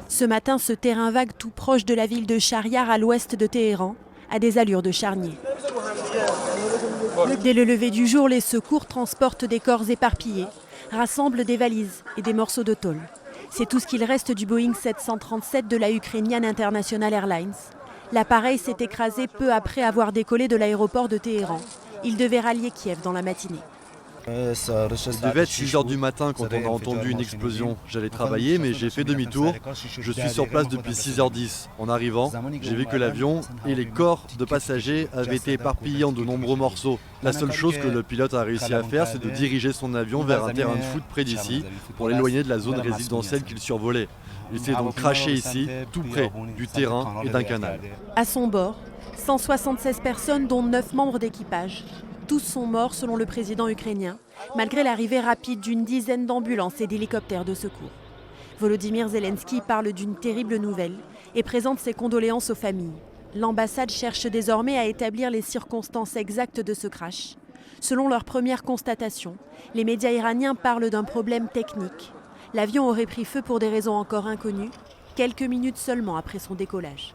Ce matin, ce terrain vague tout proche de la ville de Shahryar à l'ouest de Téhéran a des allures de charnier. Dès le lever du jour, les secours transportent des corps éparpillés, rassemblent des valises et des morceaux de tôle. C'est tout ce qu'il reste du Boeing 737 de la Ukrainian International Airlines. L'appareil s'est écrasé peu après avoir décollé de l'aéroport de Téhéran. Il devait rallier Kiev dans la matinée. Il devait être 6 h du matin quand on a entendu une explosion. J'allais travailler mais j'ai fait demi-tour. Je suis sur place depuis 6h10. En arrivant, j'ai vu que l'avion et les corps de passagers avaient été éparpillés en de nombreux morceaux. La seule chose que le pilote a réussi à faire, c'est de diriger son avion vers un terrain de foot près d'ici pour l'éloigner de la zone résidentielle qu'il survolait. Il s'est donc crashé ici, tout près du terrain et d'un canal. À son bord, 176 personnes dont 9 membres d'équipage. Tous sont morts selon le président ukrainien, malgré l'arrivée rapide d'une dizaine d'ambulances et d'hélicoptères de secours. Volodymyr Zelensky parle d'une terrible nouvelle et présente ses condoléances aux familles. L'ambassade cherche désormais à établir les circonstances exactes de ce crash. Selon leur première constatation, les médias iraniens parlent d'un problème technique. L'avion aurait pris feu pour des raisons encore inconnues, quelques minutes seulement après son décollage.